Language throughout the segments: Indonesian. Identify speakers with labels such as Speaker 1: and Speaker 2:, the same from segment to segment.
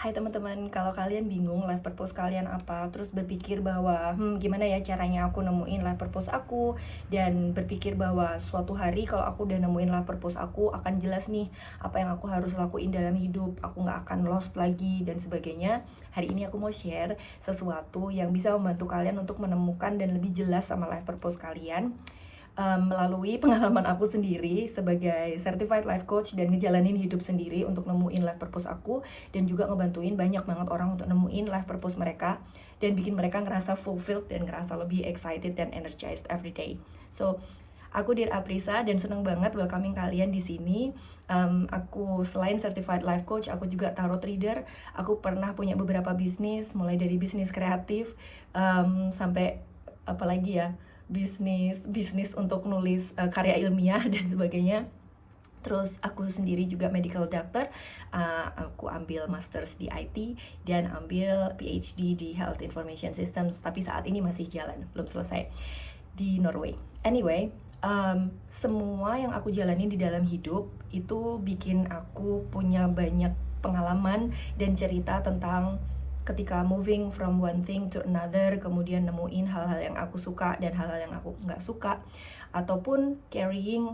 Speaker 1: Hai teman-teman, kalau kalian bingung life purpose kalian apa, terus berpikir bahwa gimana ya caranya aku nemuin life purpose aku, dan berpikir bahwa suatu hari kalau aku udah nemuin life purpose aku akan jelas nih apa yang aku harus lakuin dalam hidup, aku nggak akan lost lagi dan sebagainya. Hari ini aku mau share sesuatu yang bisa membantu kalian untuk menemukan dan lebih jelas sama life purpose kalian, melalui pengalaman aku sendiri sebagai certified life coach dan ngejalanin hidup sendiri untuk nemuin life purpose aku, dan juga ngebantuin banyak banget orang untuk nemuin life purpose mereka dan bikin mereka ngerasa fulfilled dan ngerasa lebih excited dan energized every day. So, aku Dir Aprisa dan seneng banget welcoming kalian di sini. Aku selain certified life coach, aku juga tarot reader. Aku pernah punya beberapa bisnis, mulai dari bisnis kreatif sampai apalagi ya, bisnis untuk nulis karya ilmiah dan sebagainya. Terus aku sendiri juga medical doctor, aku ambil masters di IT dan ambil PhD di Health Information Systems, tapi saat ini masih jalan, belum selesai di Norway. Anyway, semua yang aku jalanin di dalam hidup itu bikin aku punya banyak pengalaman dan cerita tentang ketika moving from one thing to another, kemudian nemuin hal-hal yang aku suka dan hal-hal yang aku nggak suka, ataupun carrying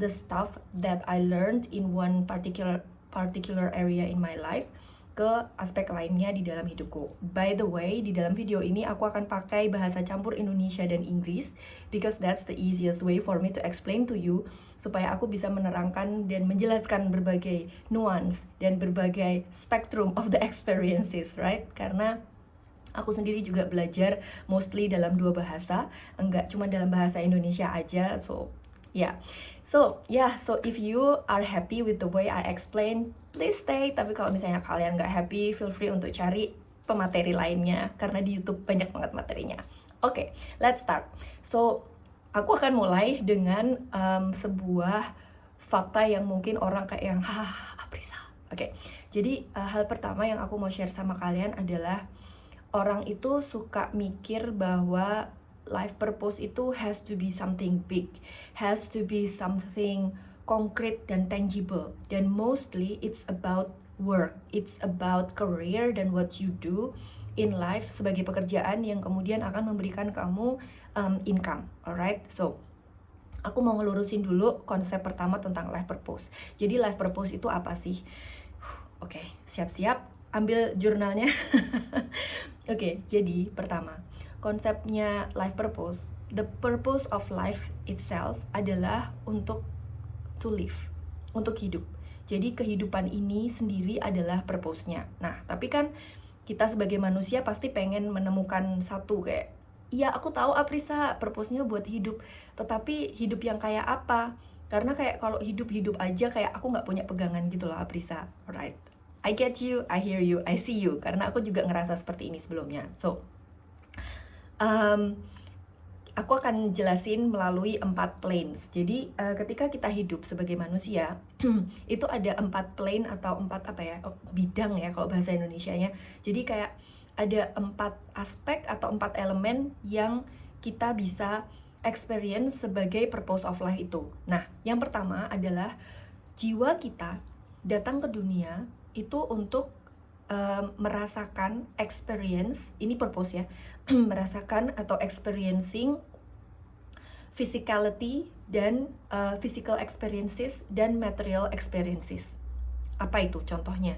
Speaker 1: the stuff that I learned in one particular area in my life ke aspek lainnya di dalam hidupku. By the way, di dalam video ini aku akan pakai bahasa campur Indonesia dan Inggris because that's the easiest way for me to explain to you, supaya aku bisa menerangkan dan menjelaskan berbagai nuance dan berbagai spectrum of the experiences, right? Karena aku sendiri juga belajar mostly dalam dua bahasa, enggak cuma dalam bahasa Indonesia aja. So if you are happy with the way I explain, please stay. Tapi kalau misalnya kalian nggak happy, feel free untuk cari pemateri lainnya, karena di YouTube banyak banget materinya. Oke, let's start. So, aku akan mulai dengan sebuah fakta yang mungkin orang kayak yang Aprisa. Oke, jadi hal pertama yang aku mau share sama kalian adalah orang itu suka mikir bahwa life purpose itu has to be something big, has to be something concrete dan tangible. Dan mostly it's about work, it's about career dan what you do in life sebagai pekerjaan yang kemudian akan memberikan kamu income. Alright, so aku mau ngelurusin dulu konsep pertama tentang life purpose. Jadi life purpose itu apa sih? Oke, siap-siap, ambil jurnalnya. Oke, jadi pertama, konsepnya life purpose. The purpose of life itself adalah untuk to live, untuk hidup. Jadi kehidupan ini sendiri adalah purpose-nya. Nah, tapi kan kita sebagai manusia pasti pengen menemukan satu, kayak, iya aku tahu Aprisa purpose-nya buat hidup, tetapi hidup yang kayak apa? Karena kayak kalau hidup-hidup aja kayak aku nggak punya pegangan gitu loh Aprisa, right? I get you, I hear you, I see you, karena aku juga ngerasa seperti ini sebelumnya. So, aku akan jelasin melalui 4 planes. Jadi ketika kita hidup sebagai manusia, itu ada 4 plane atau 4 bidang ya kalau bahasa Indonesianya. Jadi kayak ada 4 aspek atau 4 elemen yang kita bisa experience sebagai purpose of life itu. Nah, yang pertama adalah jiwa kita datang ke dunia itu untuk merasakan experience, ini purpose ya, merasakan atau experiencing physicality dan physical experiences dan material experiences. Apa itu contohnya?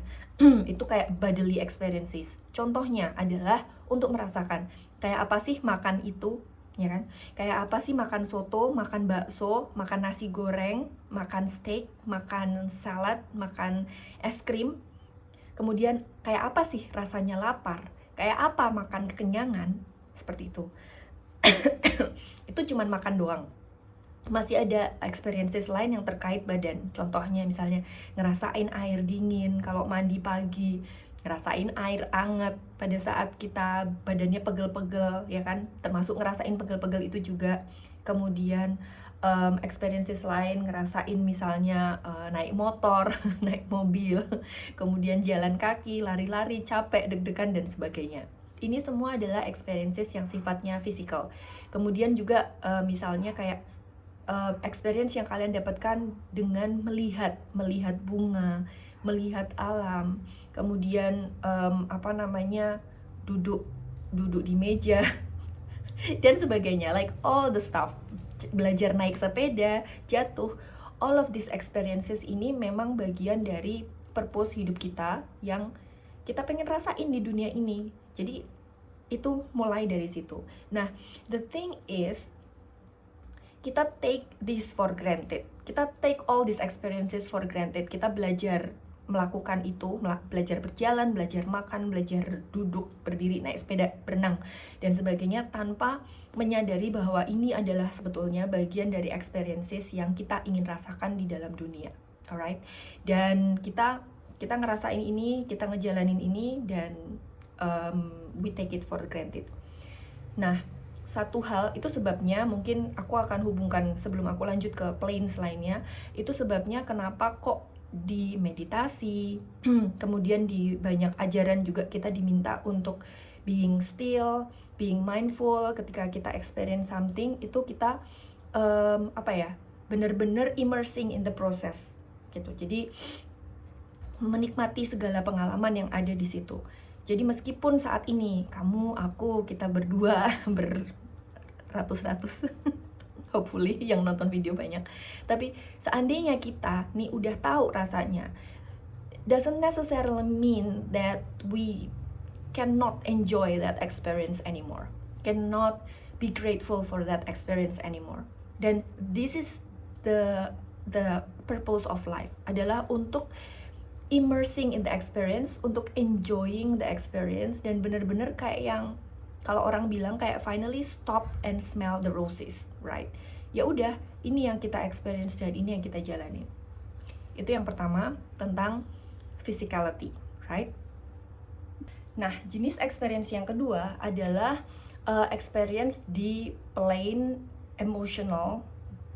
Speaker 1: Itu kayak bodily experiences. Contohnya adalah untuk merasakan kayak apa sih makan itu, ya kan? Kayak apa sih makan soto, makan bakso, makan nasi goreng, makan steak, makan salad, makan es krim. Kemudian kayak apa sih rasanya lapar? Kayak apa makan kekenyangan? Seperti itu. Itu cuman makan doang. Masih ada experiences lain yang terkait badan. Contohnya misalnya ngerasain air dingin kalau mandi pagi, ngerasain air hangat pada saat kita badannya pegel-pegel, ya kan? Termasuk ngerasain pegel-pegel itu juga. Kemudian experiences lain ngerasain misalnya naik motor, naik mobil, kemudian jalan kaki, lari-lari, capek, deg-degan dan sebagainya. Ini semua adalah experiences yang sifatnya physical. Kemudian juga misalnya kayak experience yang kalian dapatkan dengan melihat bunga, melihat alam, kemudian duduk duduk di meja dan sebagainya, like all the stuff, belajar naik sepeda, jatuh, all of these experiences ini memang bagian dari purpose hidup kita yang kita pengen rasain di dunia ini. Jadi itu mulai dari situ. Nah, the thing is, kita take this for granted. Kita take all these experiences for granted. Kita belajar melakukan itu, belajar berjalan, belajar makan, belajar duduk, berdiri, naik sepeda, berenang, dan sebagainya, tanpa menyadari bahwa ini adalah sebetulnya bagian dari experiences yang kita ingin rasakan di dalam dunia. Alright? Dan kita ngerasain ini, kita ngejalanin ini, dan we take it for granted. Nah, satu hal itu sebabnya, mungkin aku akan hubungkan sebelum aku lanjut ke planes lainnya, itu sebabnya kenapa kok di meditasi, kemudian di banyak ajaran juga kita diminta untuk being still, being mindful ketika kita experience something, itu kita bener-bener immersing in the process gitu. Jadi menikmati segala pengalaman yang ada di situ. Jadi meskipun saat ini kamu, aku, kita berdua beratus-ratus hopefully yang nonton video banyak, tapi seandainya kita nih udah tahu rasanya, doesn't necessarily mean that we cannot enjoy that experience anymore, cannot be grateful for that experience anymore. Dan this is the purpose of life, adalah untuk immersing in the experience, untuk enjoying the experience, dan bener-bener kayak yang kalau orang bilang kayak finally stop and smell the roses, right? Ya udah, ini yang kita experience dan ini yang kita jalanin. Itu yang pertama, tentang physicality, right? Nah, jenis experience yang kedua adalah experience di plane emotional,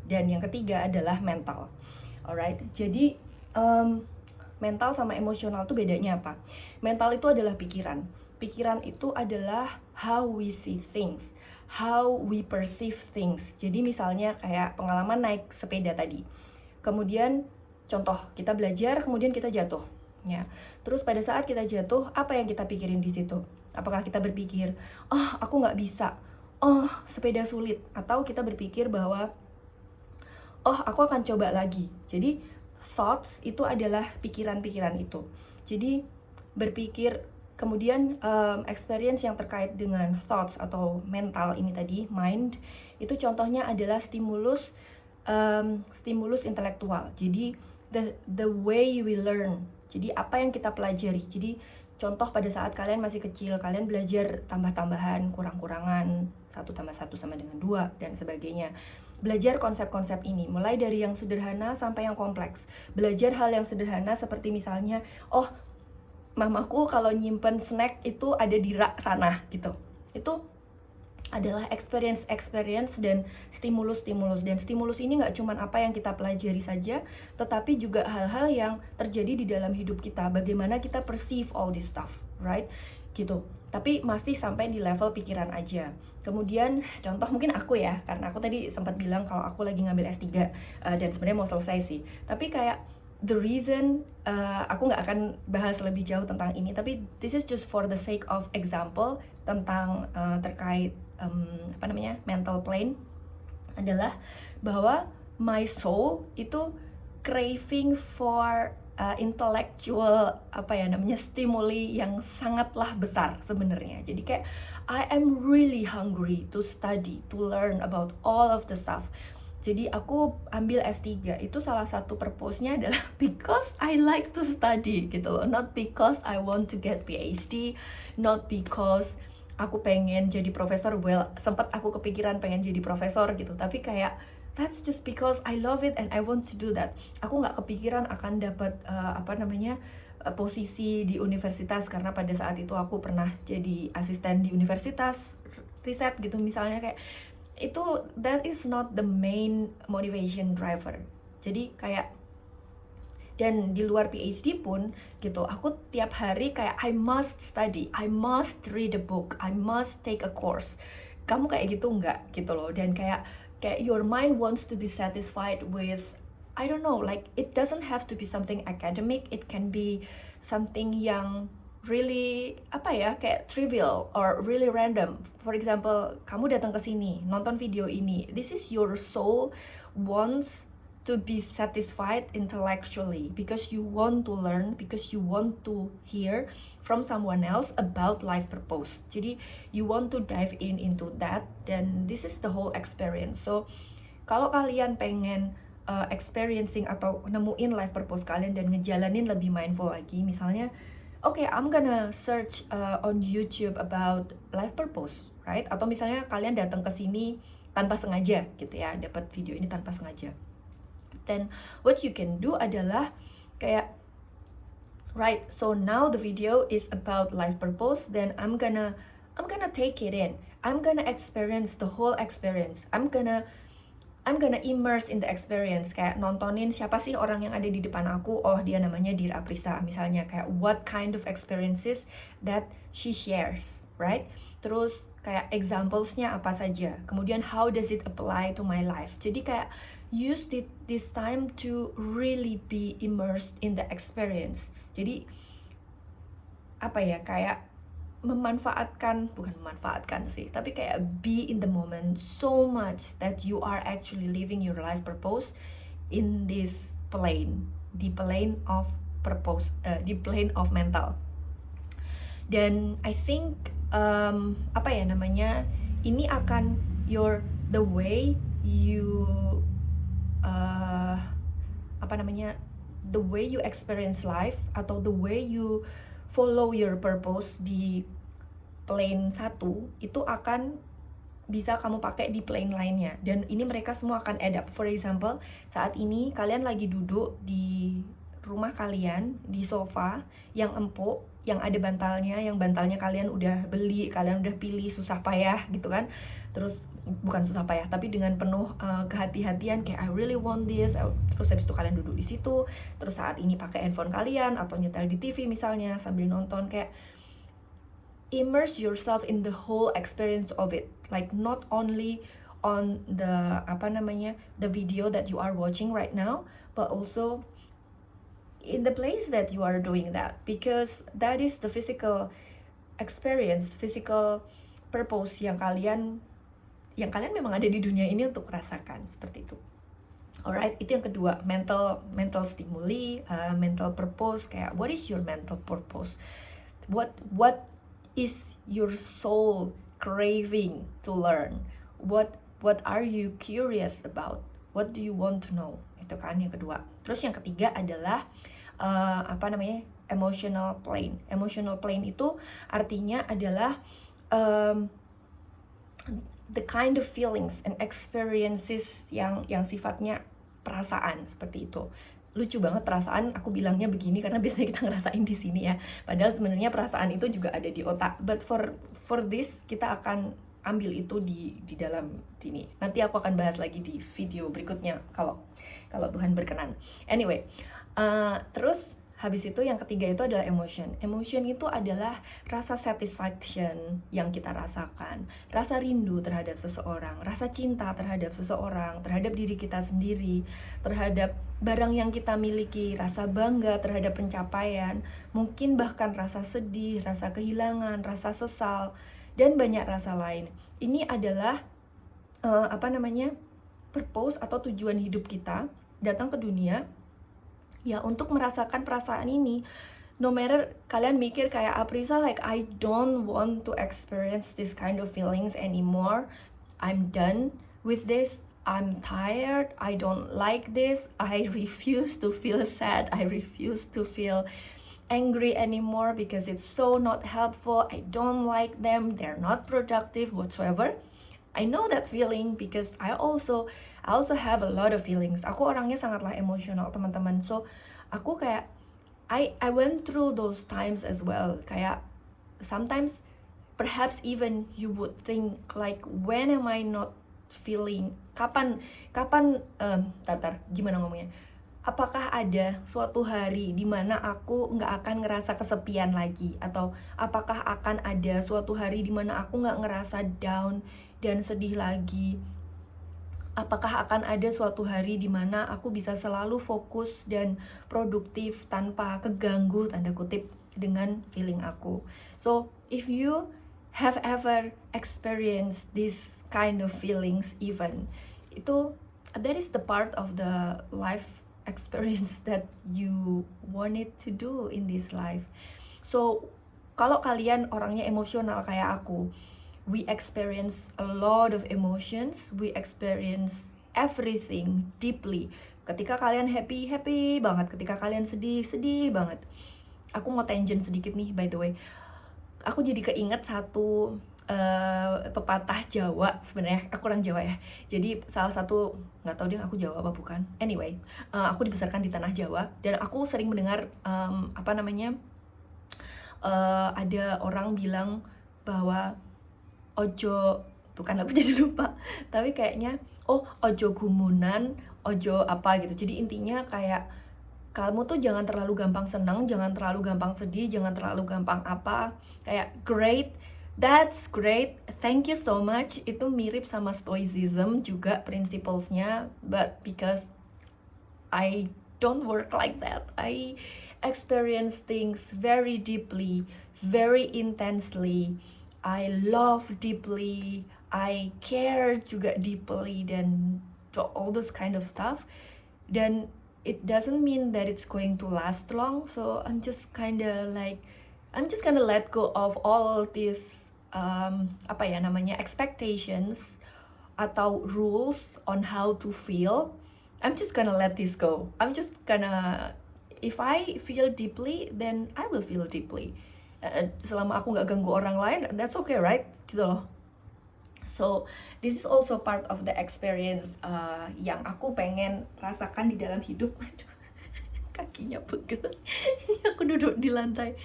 Speaker 1: dan yang ketiga adalah mental. Alright, jadi mental sama emosional itu bedanya apa? Mental itu adalah pikiran. Pikiran itu adalah how we see things, how we perceive things. Jadi misalnya kayak pengalaman naik sepeda tadi. Kemudian contoh, kita belajar, kemudian kita jatuh. Ya. Terus pada saat kita jatuh, apa yang kita pikirin di situ? Apakah kita berpikir, oh aku nggak bisa, oh sepeda sulit, atau kita berpikir bahwa, oh aku akan coba lagi. Jadi thoughts itu adalah pikiran-pikiran itu. Jadi berpikir, kemudian experience yang terkait dengan thoughts atau mental ini tadi, mind, itu contohnya adalah stimulus intelektual. Jadi the way we learn. Jadi apa yang kita pelajari. Jadi contoh pada saat kalian masih kecil, kalian belajar tambah-tambahan, kurang-kurangan, 1 tambah 1 sama dengan 2, dan sebagainya. Belajar konsep-konsep ini, mulai dari yang sederhana sampai yang kompleks. Belajar hal yang sederhana seperti misalnya, oh mamaku kalau nyimpen snack itu ada di rak sana gitu. Itu adalah experience dan stimulus, dan stimulus ini nggak cuma apa yang kita pelajari saja, tetapi juga hal-hal yang terjadi di dalam hidup kita, bagaimana kita perceive all this stuff, right? Gitu. Tapi masih sampai di level pikiran aja. Kemudian contoh mungkin aku ya, karena aku tadi sempat bilang kalau aku lagi ngambil S3 dan sebenarnya mau selesai sih. Tapi kayak the reason aku nggak akan bahas lebih jauh tentang ini, tapi this is just for the sake of example tentang terkait mental plane, adalah bahwa my soul itu craving for intellectual stimuli yang sangatlah besar sebenarnya. Jadi kayak I am really hungry to study, to learn about all of the stuff. Jadi aku ambil S3 itu salah satu purpose-nya adalah because I like to study gitu loh. Not because I want to get PhD, not because aku pengen jadi profesor. Well, sempat aku kepikiran pengen jadi profesor gitu, tapi kayak that's just because I love it and I want to do that. Aku nggak kepikiran akan dapat posisi di universitas, karena pada saat itu aku pernah jadi asisten di universitas riset gitu misalnya, kayak itu that is not the main motivation driver. Jadi kayak, dan di luar PhD pun gitu, aku tiap hari kayak I must study, I must read a book, I must take a course. Kamu kayak gitu enggak gitu loh. Dan kayak your mind wants to be satisfied with I don't know, like it doesn't have to be something academic, it can be something yang really apa ya, kayak trivial or really random. For example, kamu datang ke sini nonton video ini, this is your soul wants to be satisfied intellectually because you want to learn, because you want to hear from someone else about life purpose. Jadi you want to dive in into that, then this is the whole experience. So kalau kalian pengen experiencing atau nemuin life purpose kalian dan ngejalanin lebih mindful lagi, misalnya okay, I'm gonna search on YouTube about life purpose, right? Atau misalnya kalian datang ke sini tanpa sengaja gitu ya, dapat video ini tanpa sengaja. Then what you can do adalah kayak, right, so now the video is about life purpose, then I'm gonna take it in. I'm gonna experience the whole experience. I'm gonna immerse in the experience, kayak nontonin siapa sih orang yang ada di depan aku, oh dia namanya Dira Aprisa misalnya, kayak what kind of experiences that she shares, right? Terus kayak examplesnya apa saja, kemudian how does it apply to my life. Jadi kayak use this time to really be immersed in the experience. Jadi apa ya, kayak bukan memanfaatkan sih, tapi kayak be in the moment so much that you are actually living your life purpose in this plane, the plane of purpose, the plane of mental. Dan I think apa ya namanya, ini akan the way you the way you experience life atau the way you follow your purpose di plane 1 itu akan bisa kamu pakai di plane lainnya, dan ini mereka semua akan add up. For example, saat ini kalian lagi duduk di rumah kalian di sofa yang empuk, yang ada bantalnya, yang bantalnya kalian udah beli, kalian udah pilih susah payah gitu kan. Terus bukan susah payah, tapi dengan penuh kehati-hatian, kayak I really want this. Terus habis itu kalian duduk di situ, terus saat ini pakai handphone kalian atau nyetel di TV misalnya sambil nonton, kayak immerse yourself in the whole experience of it, like not only on the the video that you are watching right now, but also in the place that you are doing that, because that is the physical experience, physical purpose yang kalian memang ada di dunia ini untuk rasakan, seperti itu. Alright, itu yang kedua, mental stimuli, mental purpose. Kayak what is your mental purpose? What is your soul craving to learn? What are you curious about? What do you want to know? Itu kan yang kedua. Terus yang ketiga adalah emotional plane. Emotional plane itu artinya adalah the kind of feelings and experiences yang sifatnya perasaan, seperti itu. Lucu banget perasaan, aku bilangnya begini karena biasanya kita ngerasain di sini ya. Padahal sebenarnya perasaan itu juga ada di otak. But for this kita akan ambil itu di dalam sini. Nanti aku akan bahas lagi di video berikutnya kalau Tuhan berkenan. Anyway, terus habis itu yang ketiga itu adalah emotion. Emotion itu adalah rasa satisfaction yang kita rasakan, rasa rindu terhadap seseorang, rasa cinta terhadap seseorang, terhadap diri kita sendiri, terhadap barang yang kita miliki, rasa bangga terhadap pencapaian, mungkin bahkan rasa sedih, rasa kehilangan, rasa sesal, dan banyak rasa lain. Ini adalah purpose atau tujuan hidup kita datang ke dunia ya untuk merasakan perasaan ini. No matter kalian mikir kayak Aprisa, like I don't want to experience this kind of feelings anymore, I'm done with this, I'm tired, I don't like this, I refuse to feel sad, I refuse to feel angry anymore because it's so not helpful, I don't like them, they're not productive whatsoever. I know that feeling because I also have a lot of feelings. Aku orangnya sangatlah emosional, teman-teman. So aku kayak I went through those times as well. Kayak sometimes perhaps even you would think like, when am I not feeling, kapan gimana ngomongnya, apakah ada suatu hari di mana aku nggak akan ngerasa kesepian lagi, atau apakah akan ada suatu hari di mana aku nggak ngerasa down dan sedih lagi. Apakah akan ada suatu hari di mana aku bisa selalu fokus dan produktif tanpa keganggu tanda kutip dengan feeling aku. So, if you have ever experienced this kind of feelings even, itu that is the part of the life experience that you wanted to do in this life. So, kalau kalian orangnya emosional kayak aku, we experience a lot of emotions, we experience everything deeply. Ketika kalian happy, happy banget. Ketika kalian sedih, sedih banget. Aku mau tangent sedikit nih, by the way. Aku jadi keinget satu pepatah Jawa. Sebenarnya aku orang Jawa ya. Jadi salah satu, nggak tahu deh aku Jawa apa bukan. Anyway, aku dibesarkan di tanah Jawa dan aku sering mendengar ada orang bilang bahwa ojo, tuh kan aku jadi lupa, tapi kayaknya ojo gumunan, ojo apa gitu. Jadi intinya kayak kamu tuh jangan terlalu gampang senang, jangan terlalu gampang sedih, jangan terlalu gampang apa. Kayak great, that's great, thank you so much. Itu mirip sama stoicism juga principles-nya, but because I don't work like that, I experience things very deeply, very intensely. I love deeply, I care juga deeply, dan all those kind of stuff. Dan it doesn't mean that it's going to last long, so I'm just gonna let go of all these expectations atau rules on how to feel. I'm just gonna let this go. If I feel deeply, then I will feel deeply. Selama aku nggak ganggu orang lain, that's okay, right? Gitu loh. So this is also part of the experience yang aku pengen rasakan di dalam hidup. Aduh, kakinya pegel. Aku duduk di lantai.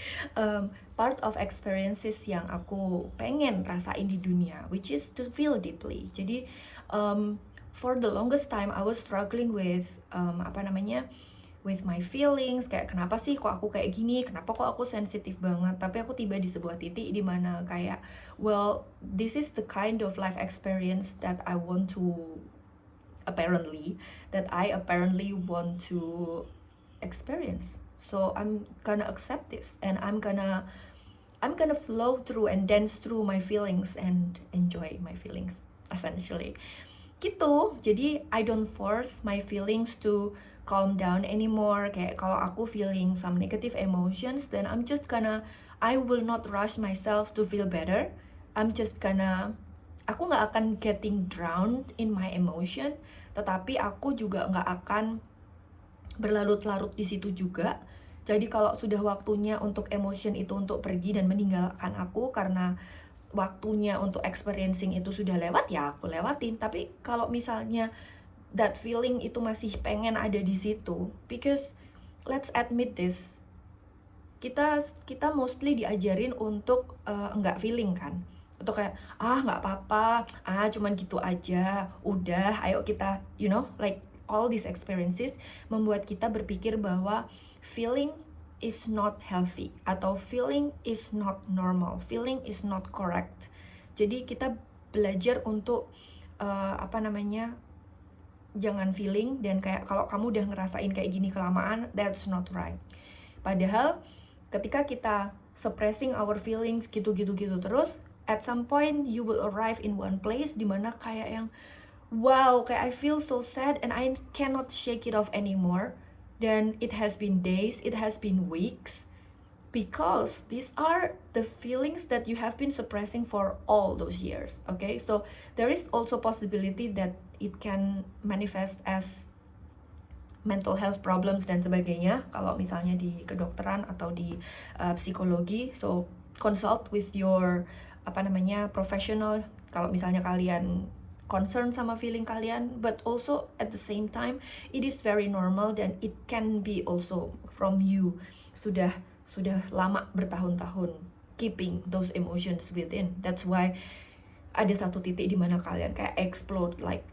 Speaker 1: Part of experiences yang aku pengen rasain di dunia, which is to feel deeply. Jadi for the longest time I was struggling with with my feelings, kayak kenapa sih kok aku kayak gini, kenapa kok aku sensitif banget. Tapi aku tiba di sebuah titik di mana kayak, well, this is the kind of life experience that I apparently want to experience. So I'm gonna accept this, and I'm gonna flow through and dance through my feelings and enjoy my feelings, essentially. Gitu. Jadi I don't force my feelings to calm down anymore. Kayak kalau aku feeling some negative emotions, then I will not rush myself to feel better. Aku nggak akan getting drowned in my emotion, tetapi aku juga nggak akan berlarut-larut di situ juga. Jadi kalau sudah waktunya untuk emotion itu untuk pergi dan meninggalkan aku karena waktunya untuk experiencing itu sudah lewat, ya aku lewatin. Tapi kalau misalnya that feeling itu masih pengen ada di situ, because let's admit this, kita mostly diajarin untuk nggak feeling kan, atau kayak nggak apa-apa, cuman gitu aja, udah ayo kita like all these experiences membuat kita berpikir bahwa feeling is not healthy atau feeling is not normal, feeling is not correct. Jadi kita belajar untuk jangan feeling, dan kayak kalau kamu udah ngerasain kayak gini kelamaan, that's not right. Padahal ketika kita suppressing our feelings gitu terus, at some point you will arrive in one place dimana kayak yang wow, kayak I feel so sad and I cannot shake it off anymore. Dan it has been days, it has been weeks, because these are the feelings that you have been suppressing for all those years. Okay, so there is also possibility that it can manifest as mental health problems dan sebagainya kalau misalnya di kedokteran atau di psikologi. So consult with your professional kalau misalnya kalian concern sama feeling kalian. But also at the same time, it is very normal dan it can be also from you sudah lama bertahun-tahun keeping those emotions within. That's why ada satu titik di mana kalian kayak explode, like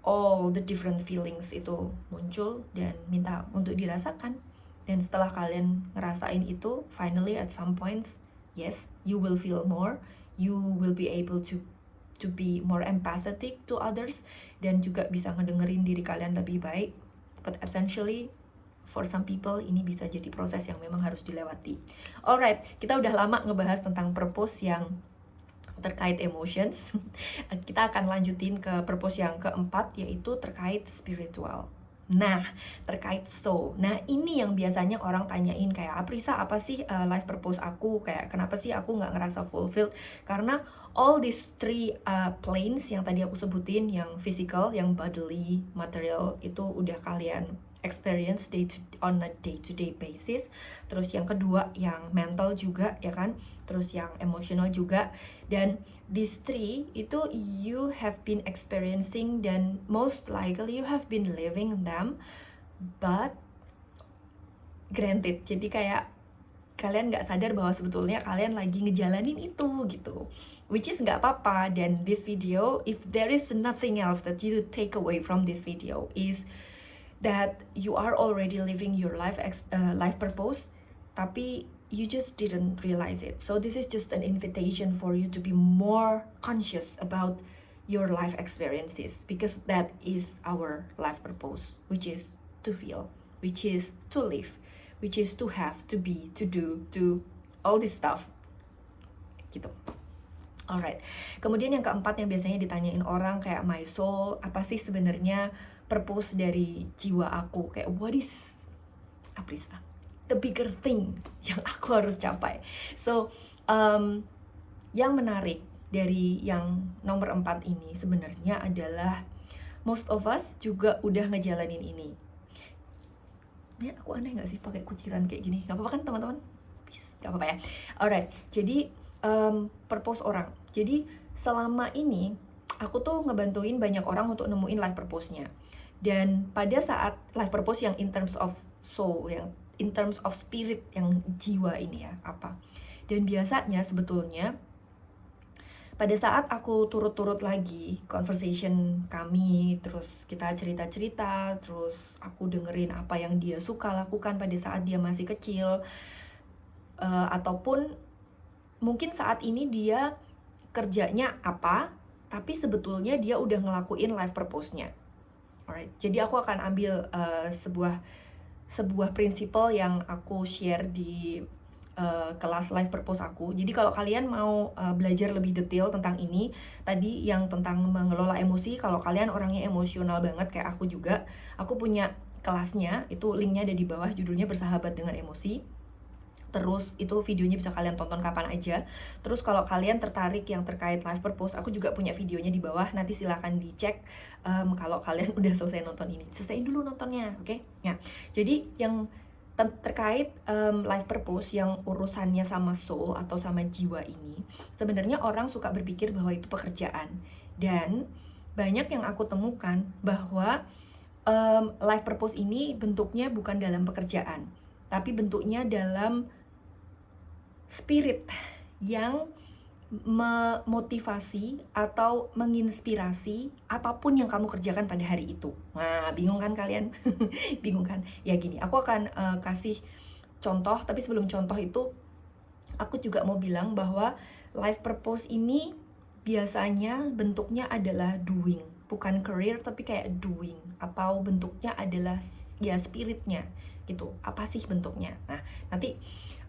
Speaker 1: all the different feelings itu muncul dan minta untuk dirasakan. Dan setelah kalian ngerasain itu, finally at some points, yes, you will feel more, you will be able to to be more empathetic to others, dan juga bisa ngedengerin diri kalian lebih baik. But essentially for some people ini bisa jadi proses yang memang harus dilewati. Alright, kita udah lama ngebahas tentang purpose yang terkait emotions. Kita akan lanjutin ke purpose yang keempat, yaitu terkait spiritual. Nah, terkait soul. Nah, ini yang biasanya orang tanyain kayak, Aprisa, apa sih life purpose aku? Kayak, kenapa sih aku nggak ngerasa fulfilled? Karena all these three planes yang tadi aku sebutin, yang physical, yang bodily, material, itu udah kalian experience on a day-to-day basis. Terus yang kedua yang mental juga, ya kan? Terus yang emotional juga. Dan these three itu you have been experiencing, dan most likely you have been living them, but granted, jadi kayak kalian nggak sadar bahwa sebetulnya kalian lagi ngejalanin itu gitu, which is nggak apa-apa. Dan this video, if there is nothing else that you take away from this video, is that you are already living your life purpose, tapi you just didn't realize it. So this is just an invitation for you to be more conscious about your life experiences, because that is our life purpose, which is to feel, which is to live, which is to have, to be, to do, to all this stuff gitu. Alright, kemudian yang keempat yang biasanya ditanyain orang kayak, my soul, apa sih sebenarnya purpose dari jiwa aku? Kayak, what is, Aprisa, the bigger thing yang aku harus capai? So, yang menarik dari yang nomor 4 ini sebenarnya adalah most of us juga udah ngejalanin ini. Ya, aku aneh gak sih pakai kuciran kayak gini? Gak apa-apa kan teman-teman? Gak apa-apa ya. Alright, jadi purpose orang. Jadi selama ini aku tuh ngebantuin banyak orang untuk nemuin life purpose-nya. Dan pada saat life purpose yang in terms of soul, yang in terms of spirit, yang jiwa ini ya, apa. Dan biasanya sebetulnya pada saat aku turut-turut lagi conversation kami, terus kita cerita-cerita, terus aku dengerin apa yang dia suka lakukan pada saat dia masih kecil, ataupun mungkin saat ini dia kerjanya apa, tapi sebetulnya dia udah ngelakuin life purpose-nya. Alright, jadi aku akan ambil sebuah prinsipal yang aku share di kelas life purpose aku. Jadi kalau kalian mau belajar lebih detail tentang ini, tadi yang tentang mengelola emosi, kalau kalian orangnya emosional banget kayak aku juga, aku punya kelasnya, itu linknya ada di bawah, judulnya Bersahabat dengan Emosi. Terus itu videonya bisa kalian tonton kapan aja. Terus kalau kalian tertarik yang terkait life purpose, aku juga punya videonya di bawah, nanti silahkan dicek kalau kalian udah selesai nonton ini. Selesaiin dulu nontonnya, oke? Ya, jadi yang terkait life purpose yang urusannya sama soul atau sama jiwa ini, sebenarnya orang suka berpikir bahwa itu pekerjaan. Dan banyak yang aku temukan bahwa life purpose ini bentuknya bukan dalam pekerjaan, tapi bentuknya dalam spirit yang memotivasi atau menginspirasi apapun yang kamu kerjakan pada hari itu. Nah, bingung kan kalian? Bingung kan? Ya gini, aku akan kasih contoh, tapi sebelum contoh itu aku juga mau bilang bahwa life purpose ini biasanya bentuknya adalah doing, bukan career tapi kayak doing, atau bentuknya adalah ya spiritnya gitu. Apa sih bentuknya? Nah, nanti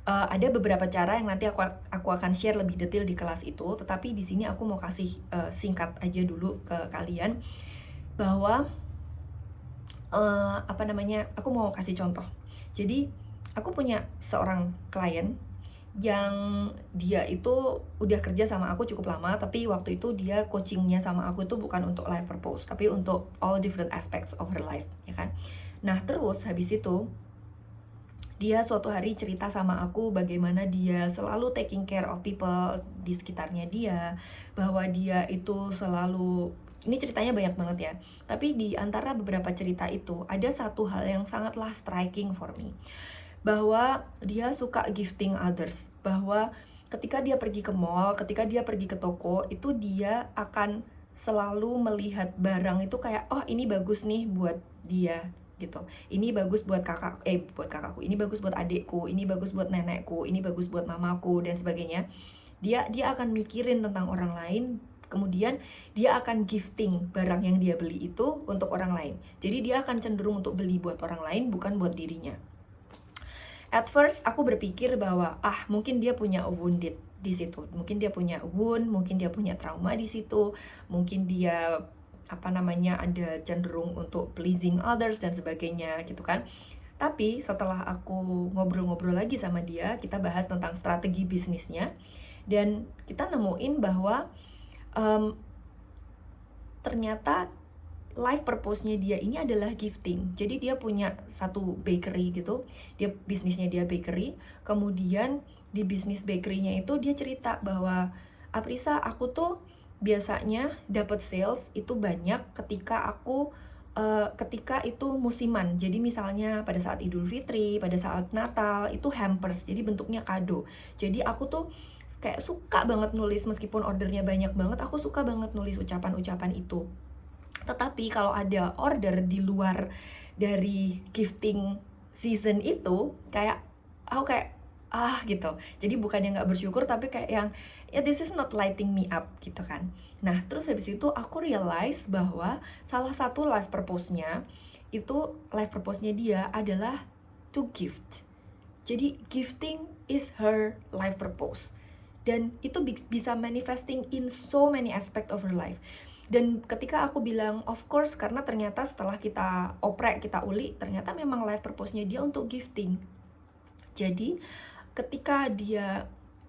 Speaker 1: ada beberapa cara yang nanti aku akan share lebih detail di kelas itu, tetapi di sini aku mau kasih singkat aja dulu ke kalian bahwa aku mau kasih contoh. Jadi aku punya seorang klien yang dia itu udah kerja sama aku cukup lama, tapi waktu itu dia coachingnya sama aku itu bukan untuk life purpose, tapi untuk all different aspects of her life, ya kan. Nah terus habis itu dia suatu hari cerita sama aku bagaimana dia selalu taking care of people di sekitarnya dia, bahwa dia itu selalu, ini ceritanya banyak banget ya, tapi di antara beberapa cerita itu ada satu hal yang sangatlah striking for me, bahwa dia suka gifting others, bahwa ketika dia pergi ke mall, ketika dia pergi ke toko, itu dia akan selalu melihat barang itu kayak, oh ini bagus nih buat dia gitu, ini bagus buat kakakku, ini bagus buat adikku, ini bagus buat nenekku, ini bagus buat mamaku dan sebagainya. Dia akan mikirin tentang orang lain kemudian dia akan gifting barang yang dia beli itu untuk orang lain. Jadi dia akan cenderung untuk beli buat orang lain, bukan buat dirinya. At first aku berpikir bahwa mungkin dia punya wounded di situ, mungkin dia punya wound, mungkin dia punya trauma di situ, mungkin dia ada cenderung untuk pleasing others dan sebagainya gitu kan. Tapi setelah aku ngobrol-ngobrol lagi sama dia, kita bahas tentang strategi bisnisnya, dan kita nemuin bahwa ternyata life purpose-nya dia ini adalah gifting. Jadi dia punya satu bakery gitu, bisnisnya dia bakery. Kemudian di bisnis bakery-nya itu dia cerita bahwa, Aprisa, aku tuh biasanya dapat sales itu banyak ketika itu musiman. Jadi misalnya pada saat Idul Fitri, pada saat Natal, itu hampers, jadi bentuknya kado. Jadi aku tuh kayak suka banget nulis, meskipun ordernya banyak banget, aku suka banget nulis ucapan-ucapan itu. Tetapi kalau ada order di luar dari gifting season itu, aku kayak gitu. Jadi bukannya nggak bersyukur, tapi kayak yang this is not lighting me up gitu kan. Nah terus habis itu aku realize bahwa salah satu life purpose-nya dia adalah to gift. Jadi gifting is her life purpose, dan itu bisa manifesting in so many aspect of her life. Dan ketika aku bilang of course, karena ternyata setelah kita oprek, kita uli, ternyata memang life purpose-nya dia untuk gifting. Jadi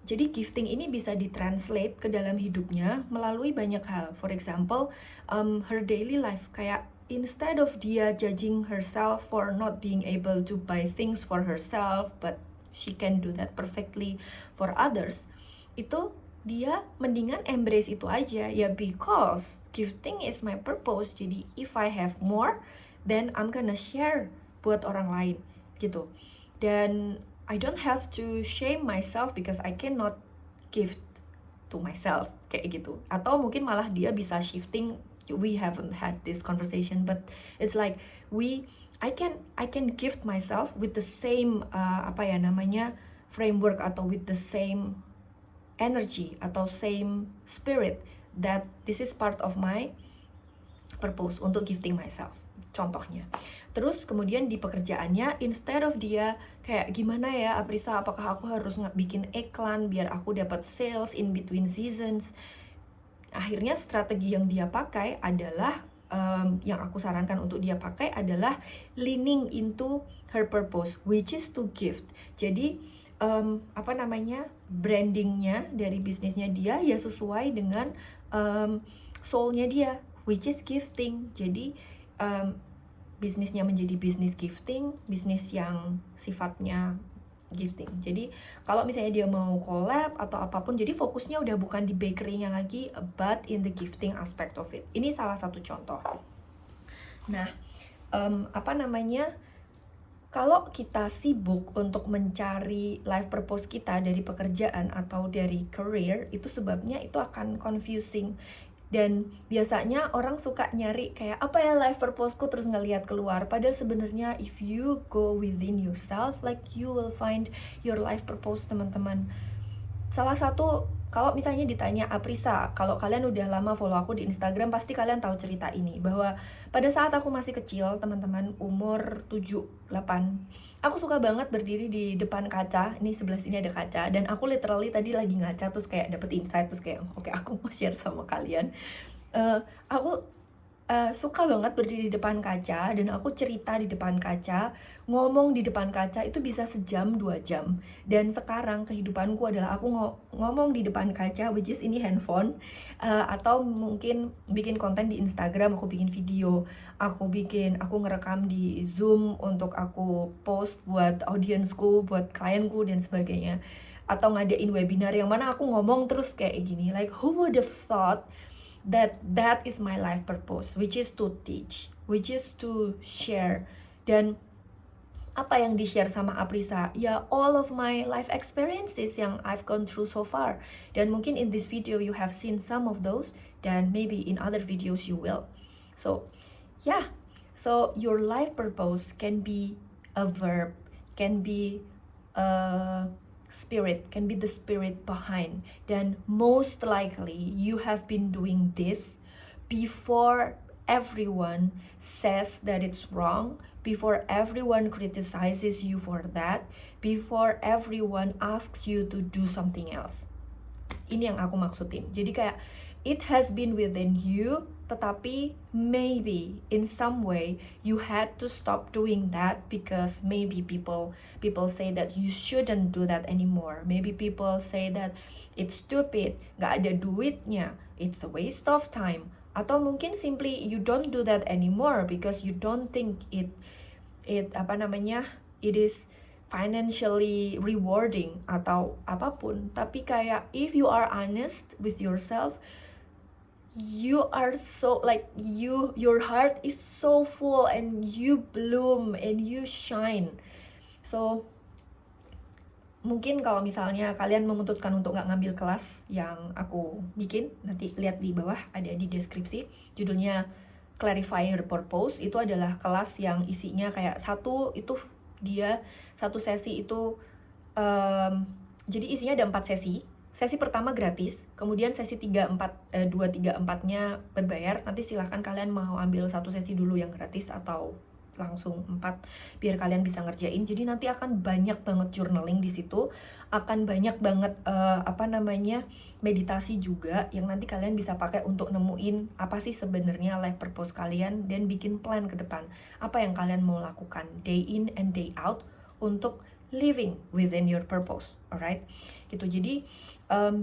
Speaker 1: jadi gifting ini bisa ditranslate ke dalam hidupnya melalui banyak hal. For example, her daily life, kayak instead of dia judging herself for not being able to buy things for herself, but she can do that perfectly for others, itu dia mendingan embrace itu aja ya, because gifting is my purpose. Jadi if I have more, then I'm gonna share buat orang lain gitu. Dan I don't have to shame myself because I cannot gift to myself, kayak gitu. Atau mungkin malah dia bisa shifting, we haven't had this conversation, but it's like I can gift myself with the same framework, atau with the same energy atau same spirit, that this is part of my purpose untuk gifting myself, contohnya. Terus kemudian di pekerjaannya, instead of dia kayak gimana ya Aprisa, apakah aku harus bikin iklan biar aku dapat sales in between seasons, akhirnya strategi yang dia pakai adalah yang aku sarankan untuk dia pakai adalah leaning into her purpose, which is to gift. Jadi brandingnya dari bisnisnya dia ya sesuai dengan soulnya dia, which is gifting. Jadi bisnisnya menjadi bisnis gifting, bisnis yang sifatnya gifting. Jadi kalau misalnya dia mau collab atau apapun, jadi fokusnya udah bukan di bakery-nya lagi, but in the gifting aspect of it. Ini salah satu contoh. Nah, kalau kita sibuk untuk mencari life purpose kita dari pekerjaan atau dari career, itu sebabnya itu akan confusing. Dan biasanya orang suka nyari kayak apa ya life purposeku, terus ngelihat keluar. Padahal sebenarnya if you go within yourself, like you will find your life purpose, teman-teman. Salah satu, kalau misalnya ditanya Aprisa, kalau kalian udah lama follow aku di Instagram, pasti kalian tahu cerita ini, bahwa pada saat aku masih kecil, teman-teman, umur 7-8, aku suka banget berdiri di depan kaca. Ini sebelah sini ada kaca, dan aku literally tadi lagi ngaca, terus kayak dapet insight, terus kayak oke, aku mau share sama kalian. Aku suka banget berdiri di depan kaca, dan aku cerita di depan kaca, ngomong di depan kaca, itu bisa sejam 2 jam. Dan sekarang kehidupanku adalah aku ngomong di depan kaca, which is ini handphone, atau mungkin bikin konten di Instagram, aku bikin video, aku ngerekam di Zoom untuk aku post buat audiensku, buat klienku dan sebagainya, atau ngadain webinar yang mana aku ngomong terus kayak gini. Like, who would have thought that is my life purpose, which is to teach, which is to share. Dan apa yang di-share sama Aprisa? Ya, all of my life experiences yang I've gone through so far. Dan mungkin in this video you have seen some of those, dan maybe in other videos you will. So, yeah. So, your life purpose can be a verb, can be a spirit, can be the spirit behind. Dan most likely you have been doing this before everyone says that it's wrong, before everyone criticizes you for that, before everyone asks you to do something else. Ini yang aku maksudin. Jadi kayak it has been within you, tetapi maybe in some way you had to stop doing that because maybe people say that you shouldn't do that anymore. Maybe people say that it's stupid, gak ada duitnya, it's a waste of time. Atau mungkin simply you don't do that anymore because you don't think it is financially rewarding atau apapun. Tapi kayak if you are honest with yourself, you are so like your heart is so full and you bloom and you shine. So mungkin kalau misalnya kalian memutuskan untuk nggak ngambil kelas yang aku bikin, nanti lihat di bawah ada di deskripsi, judulnya Clarify Your Purpose. Itu adalah kelas yang isinya kayak satu sesi itu jadi isinya ada 4 sesi. Sesi pertama gratis, kemudian sesi 2, 3, 4-nya berbayar. Nanti silahkan kalian mau ambil satu sesi dulu yang gratis atau langsung 4 biar kalian bisa ngerjain. Jadi nanti akan banyak banget journaling di situ, akan banyak banget meditasi juga yang nanti kalian bisa pakai untuk nemuin apa sih sebenarnya life purpose kalian dan bikin plan ke depan. Apa yang kalian mau lakukan day in and day out untuk living within your purpose, alright? Gitu. Jadi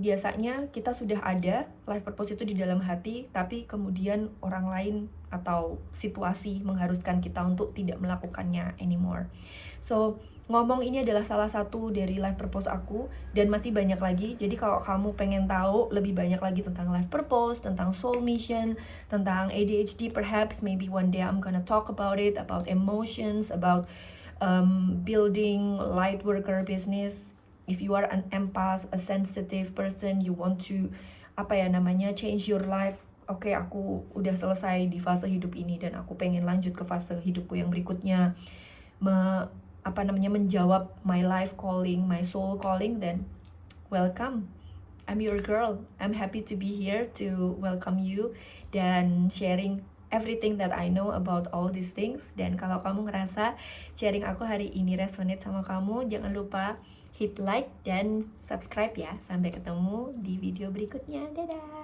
Speaker 1: biasanya kita sudah ada life purpose itu di dalam hati, tapi kemudian orang lain atau situasi mengharuskan kita untuk tidak melakukannya anymore. So ngomong ini adalah salah satu dari life purpose aku dan masih banyak lagi. Jadi kalau kamu pengen tahu lebih banyak lagi tentang life purpose, tentang soul mission, tentang ADHD, perhaps maybe one day I'm gonna talk about it, about emotions, about building light worker business. If you are an empath, a sensitive person, you want to change your life. Oke, aku udah selesai di fase hidup ini dan aku pengen lanjut ke fase hidupku yang berikutnya, menjawab my life calling, my soul calling, then welcome. I'm your girl. I'm happy to be here to welcome you dan sharing everything that I know about all these things. Dan kalau kamu ngerasa sharing aku hari ini resonate sama kamu, jangan lupa hit like dan subscribe ya. Sampai ketemu di video berikutnya. Dadah!